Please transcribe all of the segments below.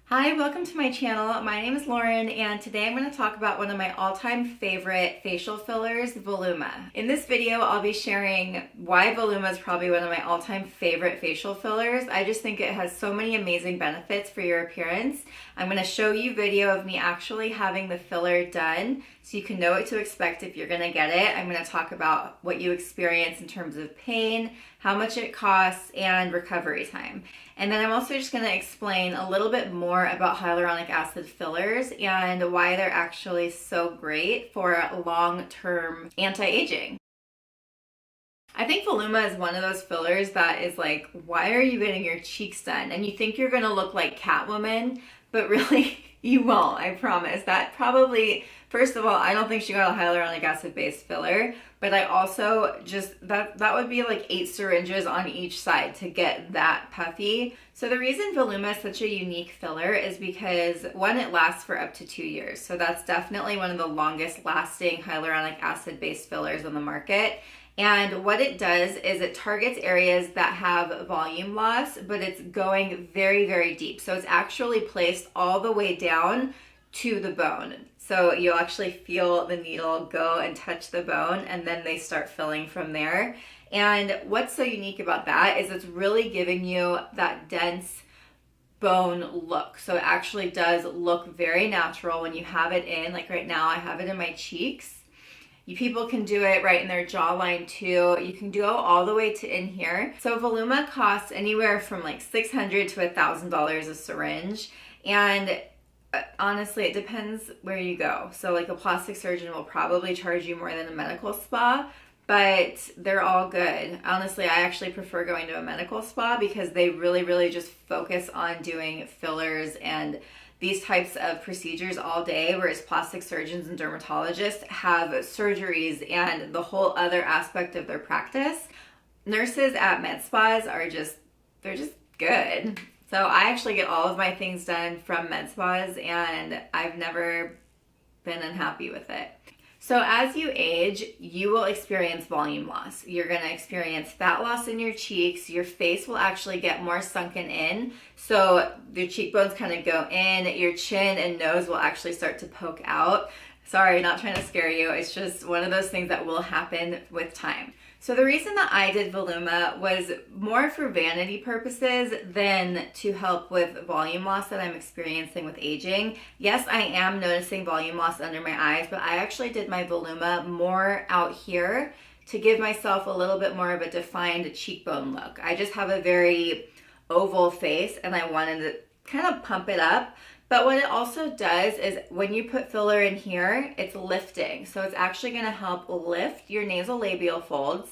Hi, welcome to my channel. My name is Lauren and today I'm going to talk about one of my all-time favorite facial fillers, Voluma. In this video, I'll be sharing why Voluma is probably one of my all-time favorite facial fillers. I just think it has so many amazing benefits for your appearance. I'm going to show you video of me actually having the filler done so you can know what to expect if you're going to get it. I'm going to talk about what you experience in terms of pain, how much it costs, and recovery time. And then I'm also just going to explain a little bit more about hyaluronic acid fillers and why they're actually so great for long-term anti-aging. I think Voluma is one of those fillers that is like, why are you getting your cheeks done? And you think you're going to look like Catwoman, but really you won't, I promise. That probably, first of all, I don't think she got a hyaluronic acid based filler, but I also just, that would be like 8 syringes on each side to get that puffy. So the reason Voluma is such a unique filler is because one, it lasts for up to 2 years. So that's definitely one of the longest lasting hyaluronic acid based fillers on the market. And what it does is it targets areas that have volume loss, but it's going very, very deep. So it's actually placed all the way down to the bone. So you'll actually feel the needle go and touch the bone, and then they start filling from there. And what's so unique about that is it's really giving you that dense bone look. So it actually does look very natural when you have it in. Like right now, I have it in my cheeks. People can do it right in their jawline too. You can go all the way to in here. So Voluma costs anywhere from like $600 to $1,000 a syringe. And honestly, it depends where you go. So like a plastic surgeon will probably charge you more than a medical spa, but they're all good. Honestly, I actually prefer going to a medical spa because they really just focus on doing fillers and these types of procedures all day, whereas plastic surgeons and dermatologists have surgeries and the whole other aspect of their practice. Nurses at med spas are they're just good. So I actually get all of my things done from med spas and I've never been unhappy with it. So as you age, you will experience volume loss. You're going to experience fat loss in your cheeks. Your face will actually get more sunken in. So your cheekbones kind of go in. Your chin and nose will actually start to poke out. Sorry, not trying to scare you. It's just one of those things that will happen with time. So the reason that I did Voluma was more for vanity purposes than to help with volume loss that I'm experiencing with aging. Yes, I am noticing volume loss under my eyes, but I actually did my Voluma more out here to give myself a little bit more of a defined cheekbone look. I just have a very oval face and I wanted to kind of pump it up. But what it also does is when you put filler in here, it's lifting. So it's actually going to help lift your nasolabial folds.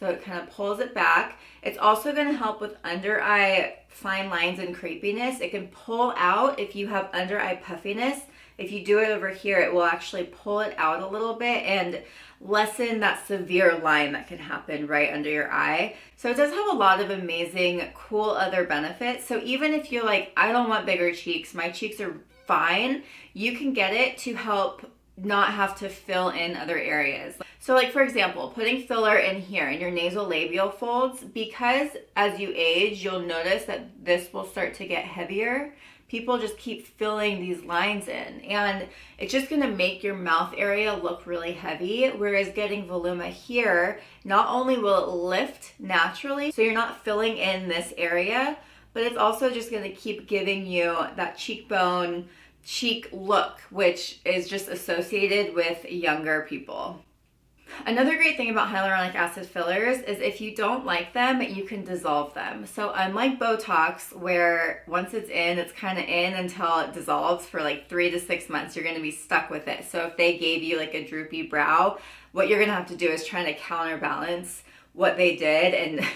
So it kind of pulls it back. It's also going to help with under eye fine lines and crepiness. It can pull out if you have under eye puffiness. If you do it over here, it will actually pull it out a little bit and lessen that severe line that can happen right under your eye. So it does have a lot of amazing, cool other benefits. So even if you're like, I don't want bigger cheeks, my cheeks are fine, you can get it to help not have to fill in other areas. So like for example, putting filler in here in your nasolabial folds, because as you age, you'll notice that this will start to get heavier. People just keep filling these lines in and it's just gonna make your mouth area look really heavy, whereas getting Voluma here, not only will it lift naturally, so you're not filling in this area, but it's also just gonna keep giving you that cheekbone, cheek look, which is just associated with younger people. Another great thing about hyaluronic acid fillers is if you don't like them, you can dissolve them. So unlike Botox, where once it's in, it's kind of in until it dissolves for like 3 to 6 months, you're going to be stuck with it. So if they gave you like a droopy brow, what you're going to have to do is try to counterbalance what they did, and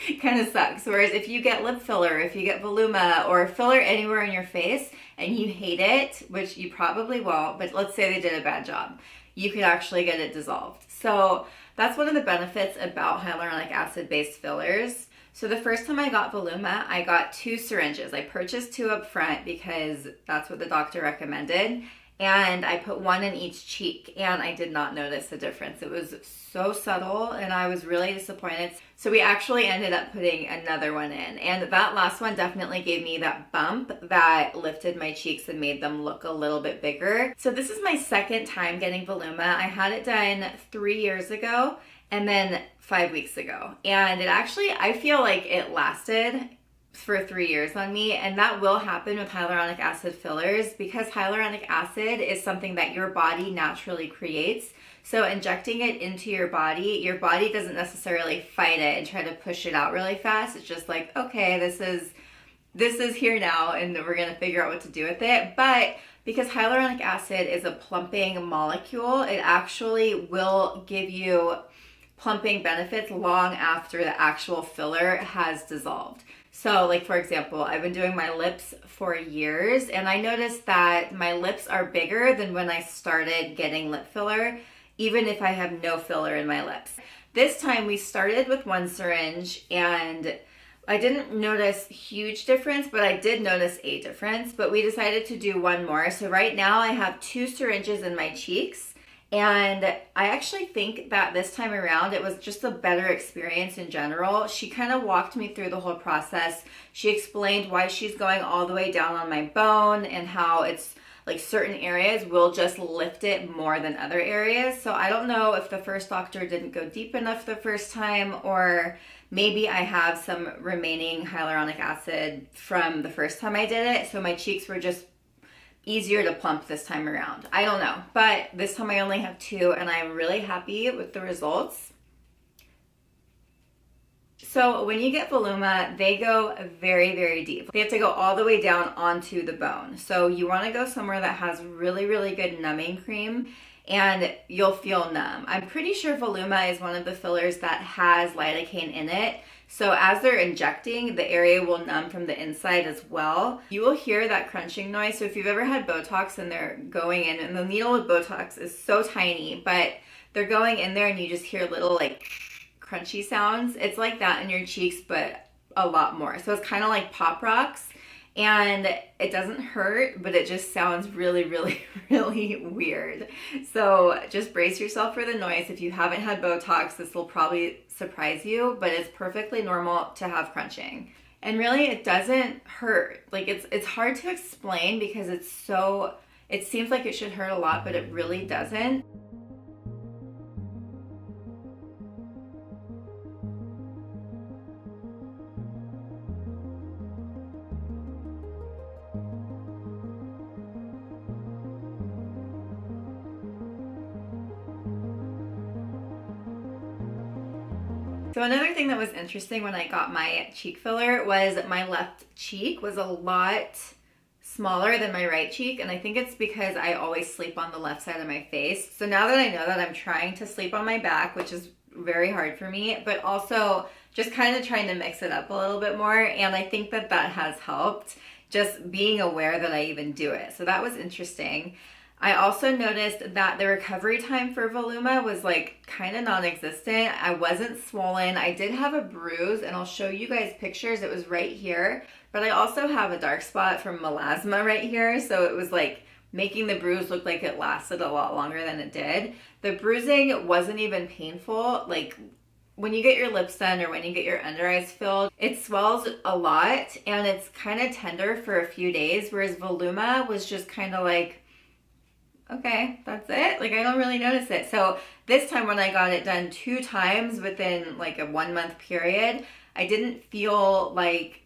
it kind of sucks. Whereas if you get lip filler, if you get Voluma or filler anywhere in your face and you hate it, which you probably won't, but let's say they did a bad job, you could actually get it dissolved. So that's one of the benefits about hyaluronic acid based fillers. So the first time I got Voluma, I got 2 syringes. I purchased 2 up front because that's what the doctor recommended. and I put one in each cheek, and I did not notice the difference. It was so subtle, and I was really disappointed. So we actually ended up putting another one in, and that last one definitely gave me that bump that lifted my cheeks and made them look a little bit bigger. So this is my second time getting Voluma. I had it done 3 years ago and then 5 weeks ago, and it actually, I feel like it lasted for 3 years on me, and that will happen with hyaluronic acid fillers because hyaluronic acid is something that your body naturally creates. So injecting it into your body doesn't necessarily fight it and try to push it out really fast. It's just like, okay, this is here now, and we're gonna figure out what to do with it. But because hyaluronic acid is a plumping molecule, it actually will give you plumping benefits long after the actual filler has dissolved. So like, for example, I've been doing my lips for years, and I noticed that my lips are bigger than when I started getting lip filler, even if I have no filler in my lips. This time we started with one syringe, and I didn't notice huge difference, but I did notice a difference. But we decided to do one more. So right now I have 2 syringes in my cheeks. And I actually think that this time around, it was just a better experience in general. She kind of walked me through the whole process. She explained why she's going all the way down on my bone and how it's like certain areas will just lift it more than other areas. So I don't know if the first doctor didn't go deep enough the first time, or maybe I have some remaining hyaluronic acid from the first time I did it. So my cheeks were just easier to plump this time around. I don't know, but this time I only have 2, and I'm really happy with the results. So when you get Voluma, they go very, very deep. They have to go all the way down onto the bone. So you want to go somewhere that has really, really good numbing cream, and you'll feel numb. I'm pretty sure Voluma is one of the fillers that has lidocaine in it. So as they're injecting, the area will numb from the inside as well. You will hear that crunching noise. So if you've ever had Botox and they're going in, and the needle with Botox is so tiny, but they're going in there and you just hear little like crunchy sounds. It's like that in your cheeks, but a lot more. So it's kind of like Pop Rocks, and it doesn't hurt, but it just sounds really, really, really weird. So just brace yourself for the noise. If you haven't had Botox, this will probably surprise you, but it's perfectly normal to have crunching. And really, it doesn't hurt. Like, it's hard to explain because it seems like it should hurt a lot, but it really doesn't. So another thing that was interesting when I got my cheek filler was my left cheek was a lot smaller than my right cheek, and I think it's because I always sleep on the left side of my face. So now that I know that, I'm trying to sleep on my back, which is very hard for me, but also just kind of trying to mix it up a little bit more, and I think that that has helped, just being aware that I even do it. So that was interesting. I also noticed that the recovery time for Voluma was like kind of non-existent. I wasn't swollen. I did have a bruise, and I'll show you guys pictures. It was right here, but I also have a dark spot from melasma right here. So it was like making the bruise look like it lasted a lot longer than it did. The bruising wasn't even painful. Like when you get your lips done or when you get your under eyes filled, it swells a lot and it's kind of tender for a few days, whereas Voluma was just kind of like, okay, that's it. Like, I don't really notice it. So this time when I got it done 2 times within like a 1-month period, I didn't feel like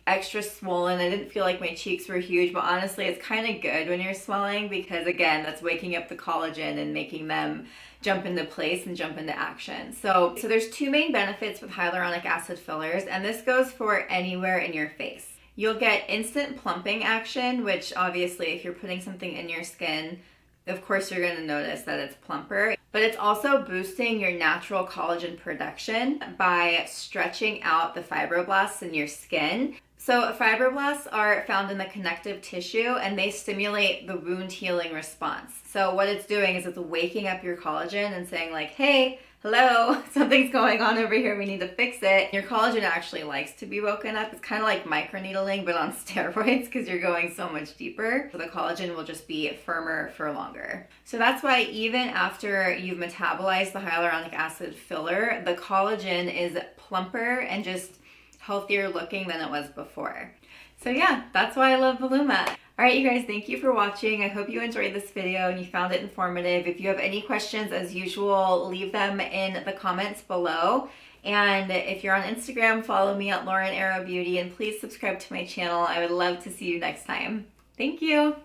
extra swollen. I didn't feel like my cheeks were huge, but honestly, it's kind of good when you're swelling because, again, that's waking up the collagen and making them jump into place and jump into action. So there's 2 main benefits with hyaluronic acid fillers, and this goes for anywhere in your face. You'll get instant plumping action, which obviously if you're putting something in your skin, of course you're going to notice that it's plumper. But it's also boosting your natural collagen production by stretching out the fibroblasts in your skin. So fibroblasts are found in the connective tissue and they stimulate the wound healing response. So what it's doing is it's waking up your collagen and saying like, hey, hello, something's going on over here, we need to fix it. Your collagen actually likes to be woken up. It's kind of like microneedling, but on steroids because you're going so much deeper. So the collagen will just be firmer for longer. So that's why even after you've metabolized the hyaluronic acid filler, the collagen is plumper and just healthier looking than it was before. So yeah, that's why I love Voluma. All right, you guys, thank you for watching. I hope you enjoyed this video and you found it informative. If you have any questions, as usual, leave them in the comments below. And if you're on Instagram, follow me at Erro Beauty, and please subscribe to my channel. I would love to see you next time. Thank you.